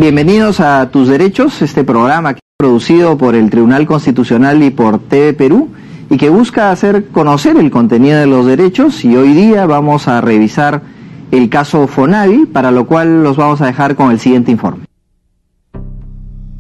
Bienvenidos a Tus Derechos, este programa que es producido por el Tribunal Constitucional y por TV Perú y que busca hacer conocer el contenido de los derechos, y hoy día vamos a revisar el caso Fonavi, para lo cual los vamos a dejar con el siguiente informe.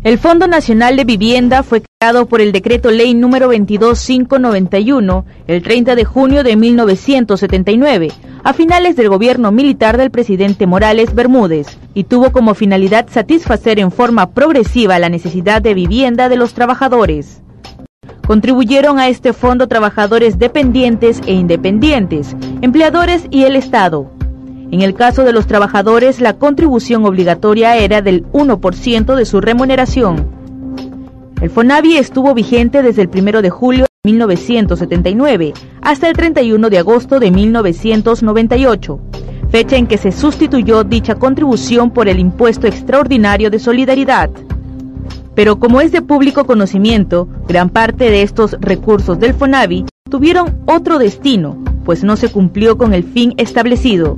El Fondo Nacional de Vivienda fue creado por el Decreto Ley número 22591 el 30 de junio de 1979, a finales del gobierno militar del presidente Morales Bermúdez, y tuvo como finalidad satisfacer en forma progresiva la necesidad de vivienda de los trabajadores. Contribuyeron a este fondo trabajadores dependientes e independientes, empleadores y el Estado. En el caso de los trabajadores, la contribución obligatoria era del 1% de su remuneración. El Fonavi estuvo vigente desde el 1 de julio de 1979 hasta el 31 de agosto de 1998, fecha en que se sustituyó dicha contribución por el Impuesto Extraordinario de Solidaridad. Pero como es de público conocimiento, gran parte de estos recursos del Fonavi tuvieron otro destino, pues no se cumplió con el fin establecido.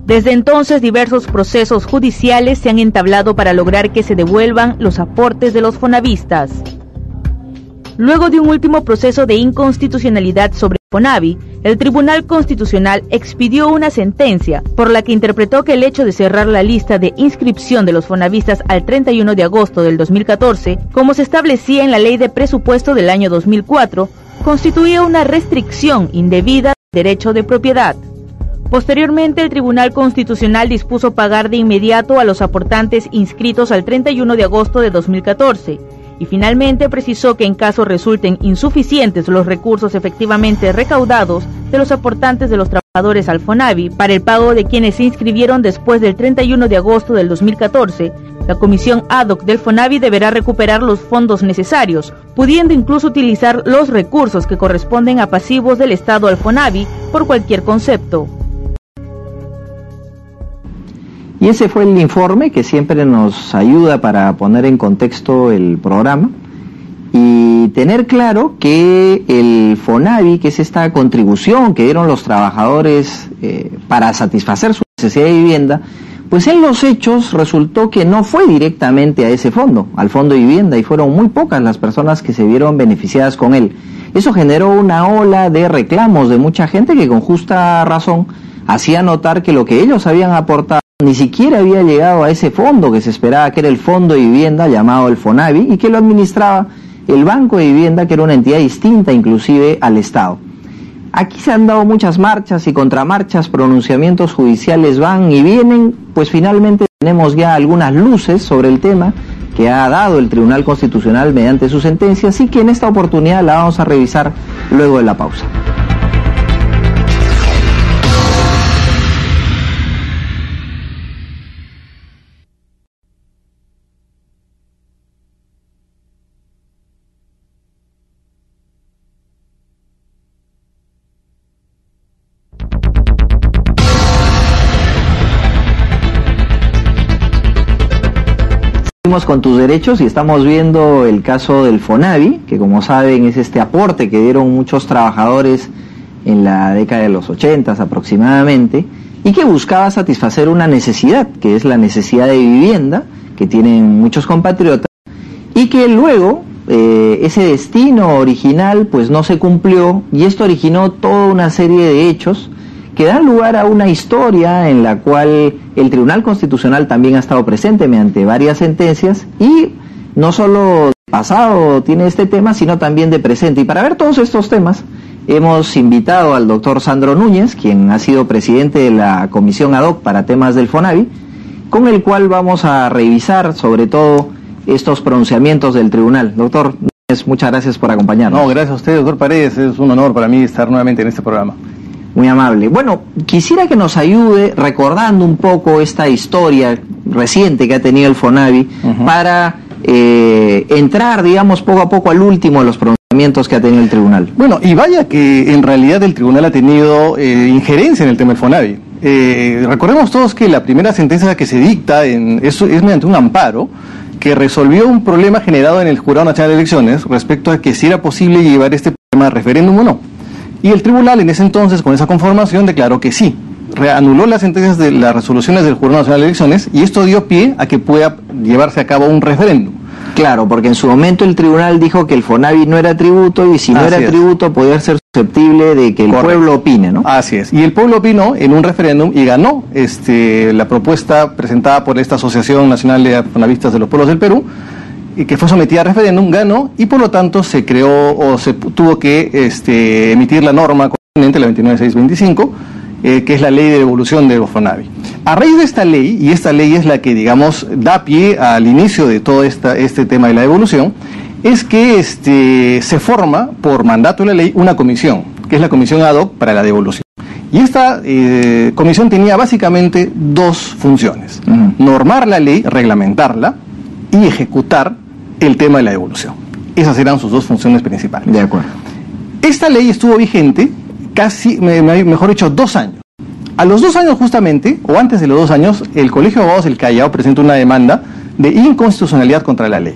Desde entonces, diversos procesos judiciales se han entablado para lograr que se devuelvan los aportes de los fonavistas. Luego de un último proceso de inconstitucionalidad sobre Fonavi, el Tribunal Constitucional expidió una sentencia por la que interpretó que el hecho de cerrar la lista de inscripción de los fonavistas al 31 de agosto del 2014, como se establecía en la Ley de Presupuesto del año 2004, constituía una restricción indebida del derecho de propiedad. Posteriormente, el Tribunal Constitucional dispuso pagar de inmediato a los aportantes inscritos al 31 de agosto de 2014 y finalmente precisó que en caso resulten insuficientes los recursos efectivamente recaudados de los aportantes de los trabajadores al Fonavi para el pago de quienes se inscribieron después del 31 de agosto del 2014, la Comisión Ad hoc del Fonavi deberá recuperar los fondos necesarios, pudiendo incluso utilizar los recursos que corresponden a pasivos del Estado al Fonavi por cualquier concepto. Y ese fue el informe que siempre nos ayuda para poner en contexto el programa y tener claro que el Fonavi, que es esta contribución que dieron los trabajadores para satisfacer su necesidad de vivienda, pues en los hechos resultó que no fue directamente a ese fondo, al Fondo de Vivienda, y fueron muy pocas las personas que se vieron beneficiadas con él. Eso generó una ola de reclamos de mucha gente que con justa razón hacía notar que lo que ellos habían aportado ni siquiera había llegado a ese fondo que se esperaba, que era el Fondo de Vivienda llamado el Fonavi, y que lo administraba el Banco de Vivienda, que era una entidad distinta inclusive al Estado. Aquí se han dado muchas marchas y contramarchas, pronunciamientos judiciales van y vienen, pues finalmente tenemos ya algunas luces sobre el tema que ha dado el Tribunal Constitucional mediante su sentencia, así que en esta oportunidad la vamos a revisar luego de la pausa. Con Tus Derechos y estamos viendo el caso del Fonavi, que como saben es este aporte que dieron muchos trabajadores en la década de los 80 aproximadamente, y que buscaba satisfacer una necesidad, que es la necesidad de vivienda que tienen muchos compatriotas, y que luego ese destino original pues no se cumplió, y esto originó toda una serie de hechos que dan lugar a una historia en la cual el Tribunal Constitucional también ha estado presente mediante varias sentencias, y no solo de pasado tiene este tema, sino también de presente. Y para ver todos estos temas hemos invitado al doctor Sandro Núñez, quien ha sido presidente de la Comisión Ad hoc para temas del Fonavi, con el cual vamos a revisar sobre todo estos pronunciamientos del tribunal. Doctor Núñez, muchas gracias por acompañarnos. No, gracias a usted, doctor Paredes, es un honor para mí estar nuevamente en este programa. Muy amable. Bueno, quisiera que nos ayude recordando un poco esta historia reciente que ha tenido el Fonavi para entrar, digamos, poco a poco al último de los pronunciamientos que ha tenido el tribunal. Bueno, y vaya que en realidad el tribunal ha tenido injerencia en el tema del Fonavi. Recordemos todos que la primera sentencia que se dicta es mediante un amparo que resolvió un problema generado en el Jurado Nacional de Elecciones respecto a que si era posible llevar este problema a referéndum o no. Y el tribunal en ese entonces, con esa conformación, declaró que sí. reanuló las sentencias de las resoluciones del Jurado Nacional de Elecciones y esto dio pie a que pueda llevarse a cabo un referéndum. Claro, porque en su momento el tribunal dijo que el FONAVI no era tributo y si no era tributo podía ser susceptible de que el pueblo opine, ¿no? Así es. Y el pueblo opinó en un referéndum y ganó la propuesta presentada por esta Asociación Nacional de Fonavistas de los Pueblos del Perú, y que fue sometida a referéndum, ganó y por lo tanto se creó o se tuvo que emitir la norma correspondiente, la 29625, que es la ley de devolución de los FONAVI. A raíz de esta ley, y esta ley es la que, digamos, da pie al inicio de todo este tema de la devolución, es que se forma, por mandato de la ley, una comisión, que es la comisión ad hoc para la devolución. Y esta comisión tenía básicamente dos funciones: normar la ley, reglamentarla, y ejecutar el tema de la devolución. Esas eran sus dos funciones principales. De acuerdo. Esta ley estuvo vigente casi, mejor dicho, 2 años. A los 2 años justamente, o antes de los 2 años, el Colegio de Abogados del Callao presentó una demanda de inconstitucionalidad contra la ley.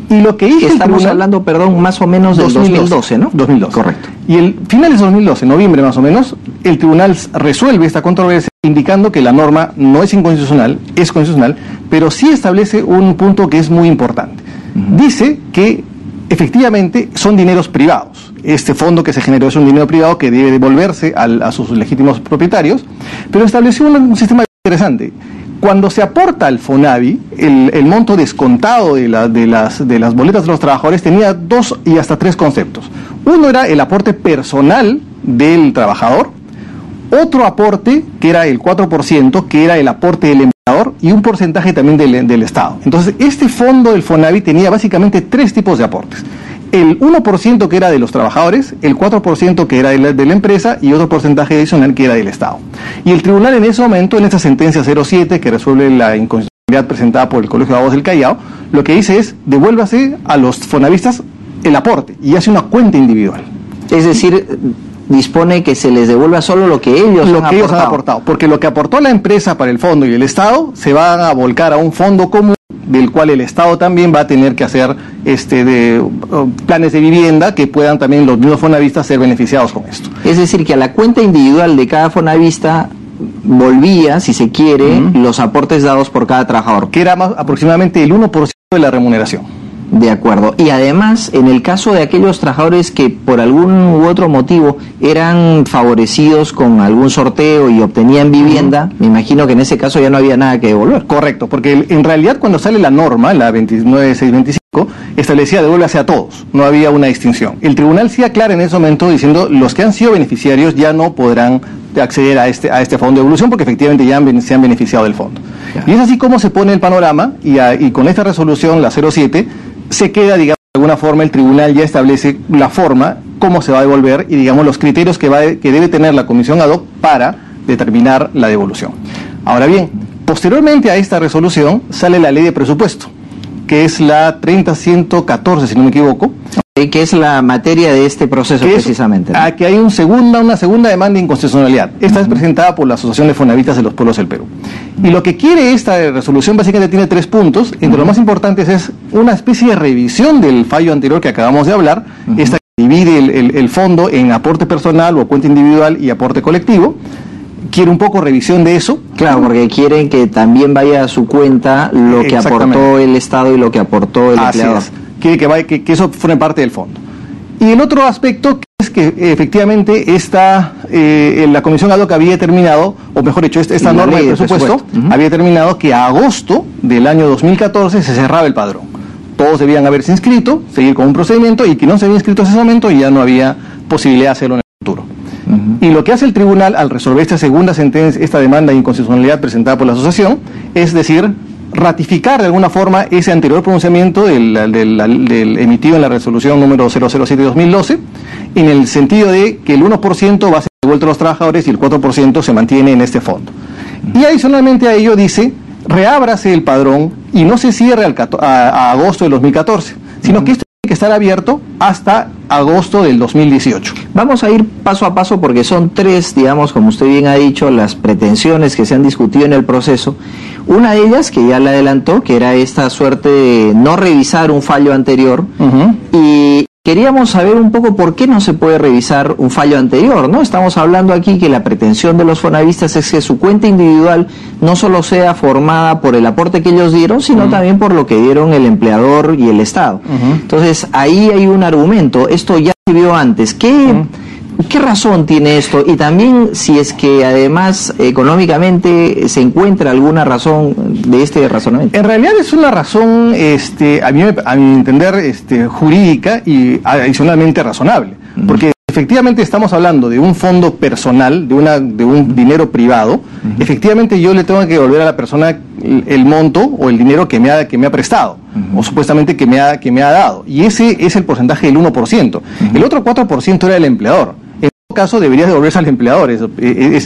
Y lo que hizo estamos hablando, perdón, más o menos del 2012, ¿no? 2012. Correcto. Y el finales de 2012, noviembre más o menos, el tribunal resuelve esta controversia indicando que la norma no es inconstitucional, es constitucional, pero sí establece un punto que es muy importante. Dice que efectivamente son dineros privados. Este fondo que se generó es un dinero privado que debe devolverse a sus legítimos propietarios, pero estableció un sistema interesante. Cuando se aporta al FONAVI, el monto descontado de las boletas de los trabajadores tenía 2 y hasta 3 conceptos. Uno era el aporte personal del trabajador, otro aporte que era el 4%, que era el aporte del empleador, y un porcentaje también del Estado. Entonces, este fondo del FONAVI tenía básicamente 3 tipos de aportes. El 1% que era de los trabajadores, el 4% que era de la empresa y otro porcentaje adicional que era del Estado. Y el tribunal en ese momento, en esta sentencia 07 que resuelve la inconstitucionalidad presentada por el Colegio de Abogados del Callao, lo que dice es: devuélvase a los fonavistas el aporte y hace una cuenta individual. Es decir, dispone que se les devuelva solo lo que ellos han aportado. Porque lo que aportó la empresa para el fondo y el Estado se van a volcar a un fondo común, del cual el Estado también va a tener que hacer planes de vivienda que puedan también los mismos fonavistas ser beneficiados con esto. Es decir, que a la cuenta individual de cada fonavista volvía, si se quiere, los aportes dados por cada trabajador. Que era aproximadamente el 1% de la remuneración. De acuerdo. Y además, en el caso de aquellos trabajadores que por algún u otro motivo eran favorecidos con algún sorteo y obtenían vivienda, me imagino que en ese caso ya no había nada que devolver. Correcto, porque en realidad cuando sale la norma, la 29625, establecía devuélvase a todos, no había una distinción. El tribunal sí aclara en ese momento diciendo los que han sido beneficiarios ya no podrán acceder a este fondo de devolución porque efectivamente ya se han beneficiado del fondo. Claro. Y es así como se pone el panorama y con esta resolución, la 07, se queda, digamos, de alguna forma el tribunal ya establece la forma, cómo se va a devolver y, digamos, los criterios que debe tener la comisión ad hoc para determinar la devolución. Ahora bien, posteriormente a esta resolución sale la ley de presupuesto, que es la 30114, si no me equivoco. Que es la materia de este proceso precisamente, ¿no? Que hay una segunda demanda de inconstitucionalidad. Esta es presentada por la Asociación de Fonavistas de los Pueblos del Perú. Y lo que quiere esta resolución básicamente tiene 3 puntos. Entre los más importantes es una especie de revisión del fallo anterior que acabamos de hablar. Esta divide el fondo en aporte personal o cuenta individual y aporte colectivo. Quiere un poco revisión de eso. Claro, porque quieren que también vaya a su cuenta lo que aportó el Estado y lo que aportó el empleador. Quiere que eso forme parte del fondo. Y el otro aspecto es que efectivamente la Comisión ad hoc había determinado, o mejor dicho, esta norma de presupuesto había determinado que a agosto del año 2014 se cerraba el padrón. Todos debían haberse inscrito, seguir con un procedimiento, y que no se había inscrito en ese momento y ya no había posibilidad de hacerlo en el futuro. Y lo que hace el tribunal al resolver esta segunda sentencia, esta demanda de inconstitucionalidad presentada por la asociación, es decir, ratificar de alguna forma ese anterior pronunciamiento del emitido en la resolución número 007-2012, en el sentido de que el 1% va a ser devuelto a los trabajadores y el 4% se mantiene en este fondo. Y adicionalmente a ello dice: reábrase el padrón y no se cierre a agosto del 2014, sino que esto tiene que estar abierto hasta agosto del 2018. Vamos a ir paso a paso porque son 3, digamos, como usted bien ha dicho, las pretensiones que se han discutido en el proceso. Una de ellas, que ya la adelantó, que era esta suerte de no revisar un fallo anterior y queríamos saber un poco por qué no se puede revisar un fallo anterior, ¿no? Estamos hablando aquí que la pretensión de los fonavistas es que su cuenta individual no solo sea formada por el aporte que ellos dieron, sino también por lo que dieron el empleador y el Estado. Entonces, ahí hay un argumento, esto ya se vio antes. ¿Qué razón tiene esto? Y también si es que además económicamente se encuentra alguna razón de este razonamiento. En realidad es una razón, a mi entender, jurídica y adicionalmente razonable, porque efectivamente estamos hablando de un fondo personal, de un dinero privado. Efectivamente yo le tengo que devolver a la persona el monto o el dinero que me ha prestado, o supuestamente que me ha dado, y ese es el porcentaje del 1%. El otro 4% era del empleador. En todo caso debería devolverse al empleador,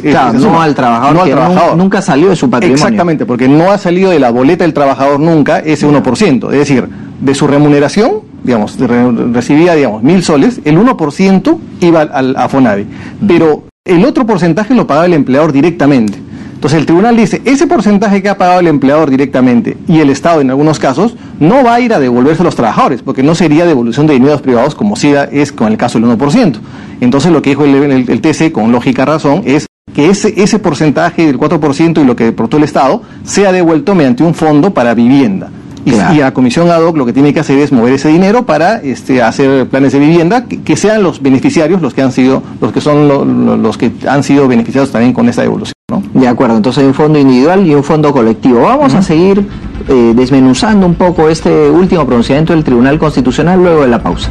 claro, no al trabajador, no al trabajador. Nunca salió de su patrimonio. Exactamente, porque no ha salido de la boleta del trabajador nunca ese 1%, es decir, de su remuneración, digamos, recibía, 1.000 soles, el 1% iba a Fonavi, pero el otro porcentaje lo pagaba el empleador directamente. Entonces el tribunal dice, ese porcentaje que ha pagado el empleador directamente y el Estado en algunos casos, no va a ir a devolverse a los trabajadores, porque no sería devolución de dineros privados como sí es con el caso del 1%. Entonces lo que dijo el TC, con lógica razón, es que ese porcentaje del 4% y lo que deportó el Estado sea devuelto mediante un fondo para vivienda. Claro. Y a la comisión ad hoc lo que tiene que hacer es mover ese dinero para hacer planes de vivienda que sean los beneficiarios los que han sido beneficiados también con esta devolución, ¿no? De acuerdo, entonces hay un fondo individual y un fondo colectivo. Vamos a seguir desmenuzando un poco este último pronunciamiento del Tribunal Constitucional luego de la pausa.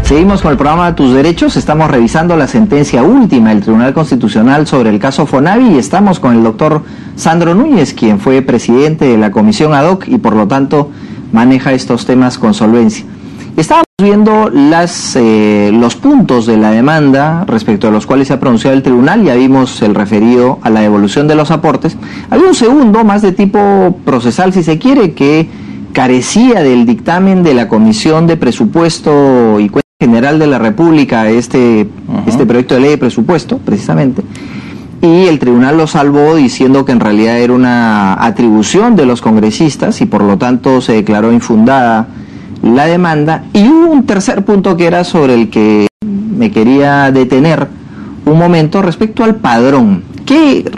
Seguimos con el programa Tus Derechos, estamos revisando la sentencia última del Tribunal Constitucional sobre el caso Fonavi y estamos con el doctor Sandro Núñez, quien fue presidente de la comisión ad hoc y por lo tanto maneja estos temas con solvencia. Estábamos viendo los puntos de la demanda respecto a los cuales se ha pronunciado el tribunal, ya vimos el referido a la devolución de los aportes. Había un segundo, más de tipo procesal si se quiere, que carecía del dictamen de la Comisión de Presupuesto y Cuenta General de la República, este proyecto de ley de presupuesto, precisamente, y el tribunal lo salvó diciendo que en realidad era una atribución de los congresistas y por lo tanto se declaró infundada la demanda. Y hubo un tercer punto que era sobre el que me quería detener un momento respecto al padrón.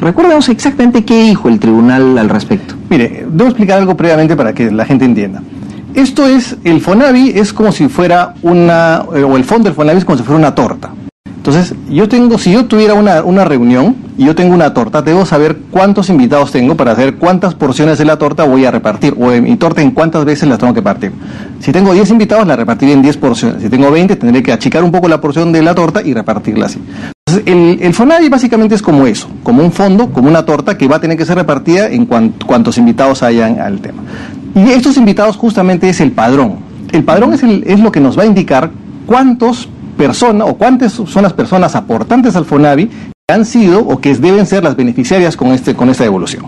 Recuérdanos exactamente qué dijo el tribunal al respecto. Mire, debo explicar algo previamente para que la gente entienda. Esto es, el Fonavi es como si fuera o el fondo del Fonavi es como si fuera una torta. Entonces, si yo tuviera una reunión y yo tengo una torta, debo saber cuántos invitados tengo para saber cuántas porciones de la torta voy a repartir, o mi torta en cuántas veces la tengo que partir. Si tengo 10 invitados, la repartiré en 10 porciones. Si tengo 20, tendré que achicar un poco la porción de la torta y repartirla así. Entonces, el Fonavi básicamente es como eso, como un fondo, como una torta que va a tener que ser repartida en cuantos invitados hayan al tema. Y estos invitados justamente es el padrón. El padrón es lo que nos va a indicar cuántas son las personas aportantes al Fonavi que han sido o que deben ser las beneficiarias con esta devolución.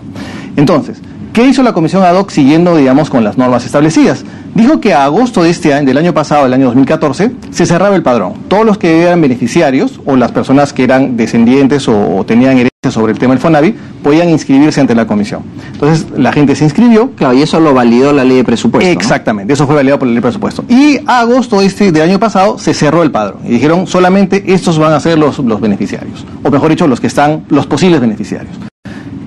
Entonces, ¿qué hizo la comisión ad hoc siguiendo, con las normas establecidas? Dijo que a agosto de este año, del año pasado, del año 2014, se cerraba el padrón. Todos los que eran beneficiarios o las personas que eran descendientes o tenían herencia sobre el tema del Fonavi podían inscribirse ante la comisión. Entonces, la gente se inscribió. Claro, y eso lo validó la ley de presupuesto. Exactamente, ¿no? Eso fue validado por la ley de presupuesto. Y a agosto del año pasado se cerró el padrón y dijeron solamente estos van a ser los beneficiarios, o mejor dicho, los posibles beneficiarios.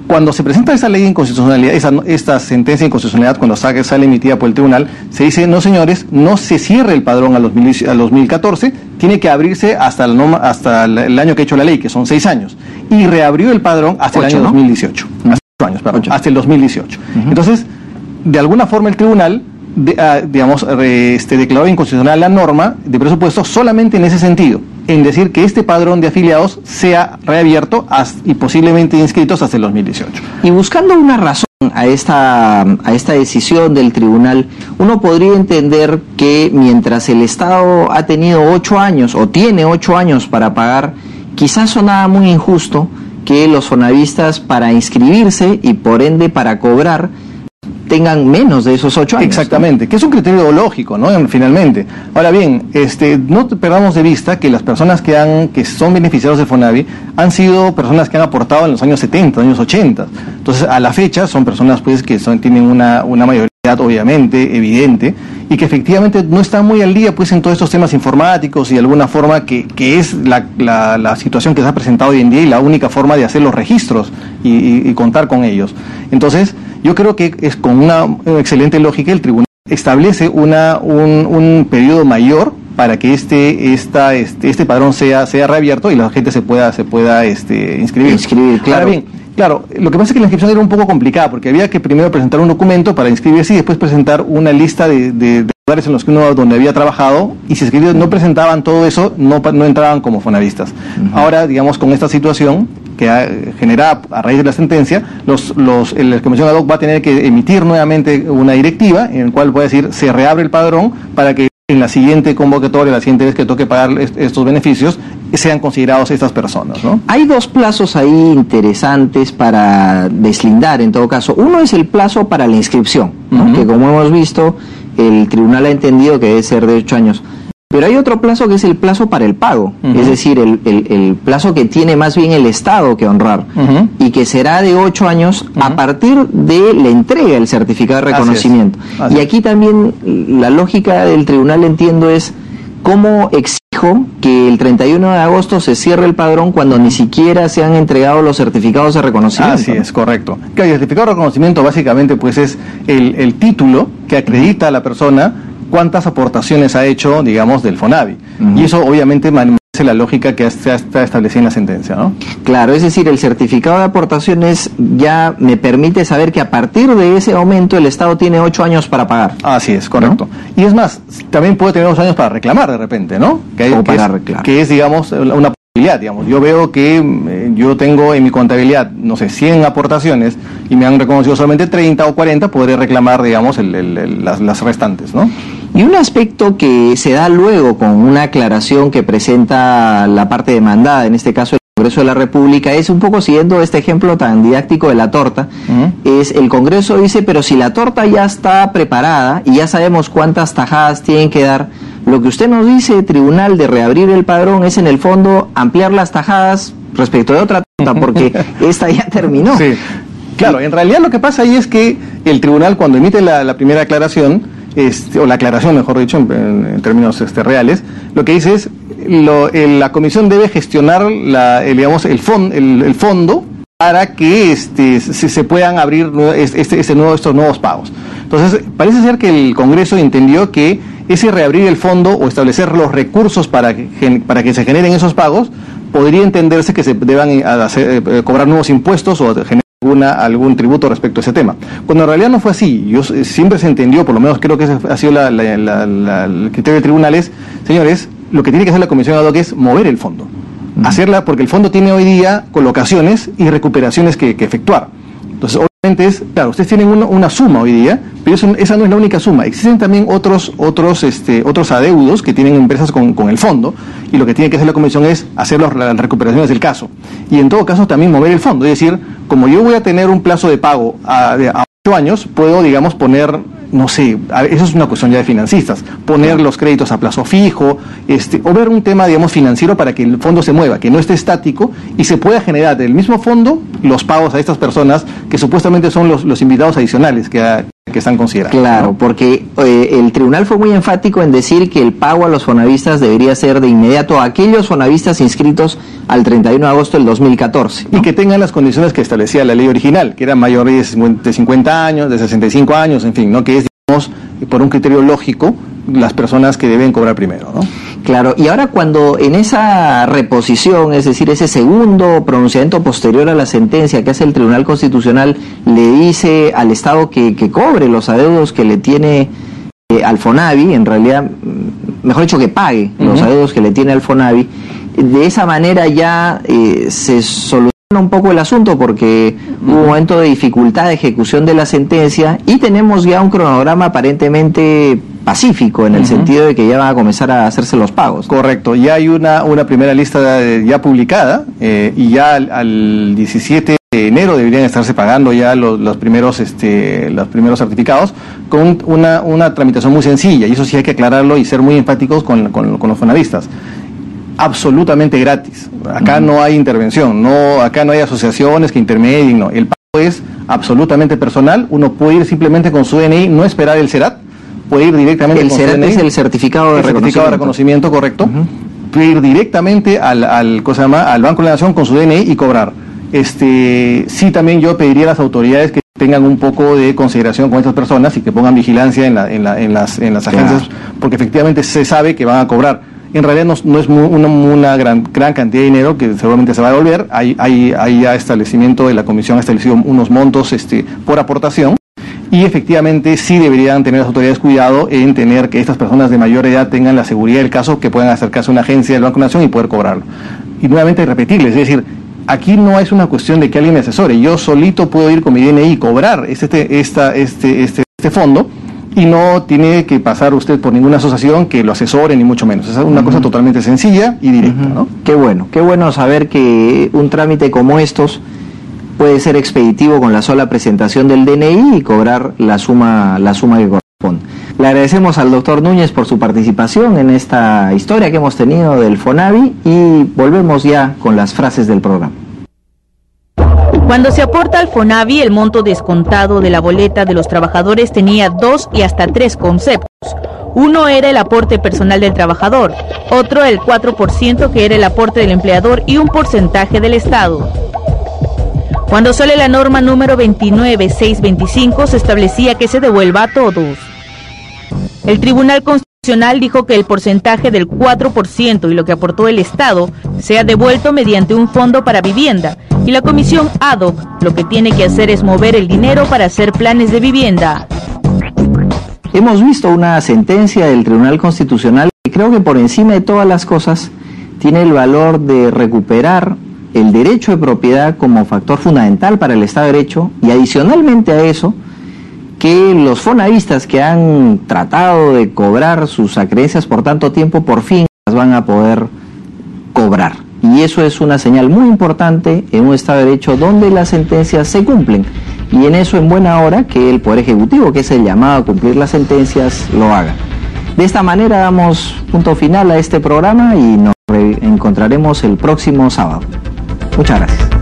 Cuando se presenta esa ley de inconstitucionalidad, esta sentencia de inconstitucionalidad, cuando sale emitida por el tribunal, se dice, no señores, no se cierre el padrón al 2014, tiene que abrirse hasta el año que ha hecho la ley, que son 6 años. Y reabrió el padrón hasta el año 2018. Hasta 8 años, perdón, hasta el 2018. Entonces, de alguna forma el tribunal declaró inconstitucional la norma de presupuesto solamente en ese sentido, en decir que este padrón de afiliados sea reabierto y posiblemente inscritos hasta el 2018. Y buscando una razón a esta decisión del tribunal, uno podría entender que mientras el Estado ha tenido 8 años o tiene 8 años para pagar, quizás sonaba muy injusto que los fonavistas para inscribirse y por ende para cobrar tengan menos de esos 8 años. Exactamente, ¿no? Que es un criterio lógico, ¿no? Finalmente. Ahora bien, no perdamos de vista que las personas que son beneficiarios de Fonavi han sido personas que han aportado en los años 70, años 80. Entonces, a la fecha son personas pues que tienen una mayoría obviamente evidente y que efectivamente no están muy al día pues en todos estos temas informáticos y de alguna forma que es la situación que se ha presentado hoy en día y la única forma de hacer los registros y contar con ellos. Entonces yo creo que es con una excelente lógica el tribunal establece un periodo mayor para que este padrón sea reabierto y la gente se pueda inscribir. Claro. Ahora bien, claro, lo que pasa es que la inscripción era un poco complicada porque había que primero presentar un documento para inscribirse y después presentar una lista de lugares en los que donde había trabajado, y si no presentaban todo eso, no entraban como fonavistas. Ahora, digamos, con esta situación que genera a raíz de la sentencia, la Comisión Ad Hoc va a tener que emitir nuevamente una directiva en la cual puede decir se reabre el padrón para que en la siguiente convocatoria, la siguiente vez que toque pagar estos beneficios, sean considerados estas personas, ¿no? Hay 2 plazos ahí interesantes para deslindar en todo caso. Uno es el plazo para la inscripción, ¿no? Que como hemos visto, el tribunal ha entendido que debe ser de 8 años. Pero hay otro plazo que es el plazo para el pago, es decir, el plazo que tiene más bien el Estado que honrar, y que será de 8 años a partir de la entrega del certificado de reconocimiento. Así es. Y aquí también la lógica del tribunal, entiendo, es cómo exijo que el 31 de agosto se cierre el padrón cuando ni siquiera se han entregado los certificados de reconocimiento. Así es, correcto. Que el certificado de reconocimiento básicamente pues es el título que acredita a la persona cuántas aportaciones ha hecho, digamos, del Fonavi. Y eso obviamente es la lógica que está establecida en la sentencia, ¿no? Claro, es decir, el certificado de aportaciones ya me permite saber que a partir de ese momento el Estado tiene 8 años para pagar. Así es, correcto. ¿No? Y es más, también puede tener 2 años para reclamar de repente, ¿no? Que es, digamos, una posibilidad, digamos. Yo veo que yo tengo en mi contabilidad, no sé, 100 aportaciones y me han reconocido solamente 30 o 40, podré reclamar, digamos, las restantes, ¿no? Y un aspecto que se da luego con una aclaración que presenta la parte demandada, en este caso el Congreso de la República, es un poco siguiendo este ejemplo tan didáctico de la torta, es el Congreso dice, pero si la torta ya está preparada y ya sabemos cuántas tajadas tienen que dar, lo que usted nos dice, tribunal, de reabrir el padrón es en el fondo ampliar las tajadas respecto de otra torta, porque esta ya terminó. Sí. Claro, en realidad lo que pasa ahí es que el tribunal cuando emite la primera aclaración, o la aclaración, mejor dicho, en términos reales, lo que dice es la comisión debe gestionar el fondo para que se puedan abrir estos nuevos pagos. Entonces, parece ser que el Congreso entendió que ese reabrir el fondo o establecer los recursos para que se generen esos pagos podría entenderse que se deban cobrar nuevos impuestos o generar algún tributo respecto a ese tema. Cuando en realidad no fue así, siempre se entendió, por lo menos creo que ese ha sido el criterio de tribunales, señores, lo que tiene que hacer la Comisión Ad Hoc es mover el fondo, hacerla, porque el fondo tiene hoy día colocaciones y recuperaciones que efectuar. Entonces, obviamente claro, ustedes tienen una suma hoy día, pero esa no es la única suma. Existen también otros adeudos que tienen empresas con el fondo, y lo que tiene que hacer la comisión es hacer las recuperaciones del caso. Y en todo caso también mover el fondo, es decir, como yo voy a tener un plazo de pago a 8 años, puedo, digamos, poner, no sé, eso es una cuestión ya de financistas, poner los créditos a plazo fijo, o ver un tema, digamos, financiero para que el fondo se mueva, que no esté estático y se pueda generar del mismo fondo los pagos a estas personas que supuestamente son los invitados adicionales que están considerados. Claro, ¿no? Porque el tribunal fue muy enfático en decir que el pago a los fonavistas debería ser de inmediato a aquellos fonavistas inscritos al 31 de agosto del 2014. ¿No? Y que tengan las condiciones que establecía la ley original, que eran mayores de 50 años, de 65 años, en fin, ¿no? Que es, digamos, por un criterio lógico, las personas que deben cobrar primero, ¿no? Claro, y ahora cuando en esa reposición, es decir, ese segundo pronunciamiento posterior a la sentencia que hace el Tribunal Constitucional, le dice al Estado que cobre los adeudos que le tiene al Fonavi, en realidad, mejor dicho, que pague los adeudos que le tiene al Fonavi, de esa manera ya se soluciona un poco el asunto, porque hubo un momento de dificultad de ejecución de la sentencia y tenemos ya un cronograma aparentemente pacífico, en el sentido de que ya van a comenzar a hacerse los pagos. Correcto, ya hay una primera lista ya publicada, y ya al 17 de enero deberían estarse pagando ya los primeros certificados, con una tramitación muy sencilla, y eso sí hay que aclararlo y ser muy enfáticos con los fonavistas. Absolutamente gratis. Acá no hay intervención, acá no hay asociaciones que intermedien, no. El pago es absolutamente personal. Uno puede ir simplemente con su DNI, no esperar el CERAT, puede ir directamente con su DNI. El CERAT es el certificado de reconocimiento, correcto. Puede ir directamente al Banco de la Nación con su DNI y cobrar. Sí, también yo pediría a las autoridades que tengan un poco de consideración con estas personas y que pongan vigilancia en las agencias, porque efectivamente se sabe que van a cobrar. En realidad no es una gran cantidad de dinero que seguramente se va a devolver. Hay ya establecimiento de la comisión, ha establecido unos montos por aportación, y efectivamente sí deberían tener las autoridades cuidado en tener que estas personas de mayor edad tengan la seguridad del caso, que puedan acercarse a una agencia del Banco de la Nación y poder cobrarlo. Y nuevamente repetirles, es decir, aquí no es una cuestión de que alguien me asesore. Yo solito puedo ir con mi DNI y cobrar este fondo, y no tiene que pasar usted por ninguna asociación que lo asesore, ni mucho menos. Es una cosa totalmente sencilla y directa, ¿no? Qué bueno saber que un trámite como estos puede ser expeditivo con la sola presentación del DNI y cobrar la suma que corresponde. Le agradecemos al doctor Núñez por su participación en esta historia que hemos tenido del FONAVI, y volvemos ya con las frases del programa. Cuando se aporta al FONAVI, el monto descontado de la boleta de los trabajadores tenía 2 y hasta 3 conceptos. Uno era el aporte personal del trabajador, otro el 4% que era el aporte del empleador y un porcentaje del Estado. Cuando sale la norma número 29625 se establecía que se devuelva a todos. El Tribunal Constitucional dijo que el porcentaje del 4% y lo que aportó el Estado sea devuelto mediante un fondo para vivienda, y la comisión ad hoc lo que tiene que hacer es mover el dinero para hacer planes de vivienda. Hemos visto una sentencia del Tribunal Constitucional que creo que por encima de todas las cosas tiene el valor de recuperar el derecho de propiedad como factor fundamental para el Estado de Derecho, y adicionalmente a eso, que los fonavistas que han tratado de cobrar sus acreencias por tanto tiempo, por fin las van a poder cobrar. Y eso es una señal muy importante en un Estado de Derecho donde las sentencias se cumplen. Y en eso, en buena hora, que el Poder Ejecutivo, que es el llamado a cumplir las sentencias, lo haga. De esta manera damos punto final a este programa y nos encontraremos el próximo sábado. Muchas gracias.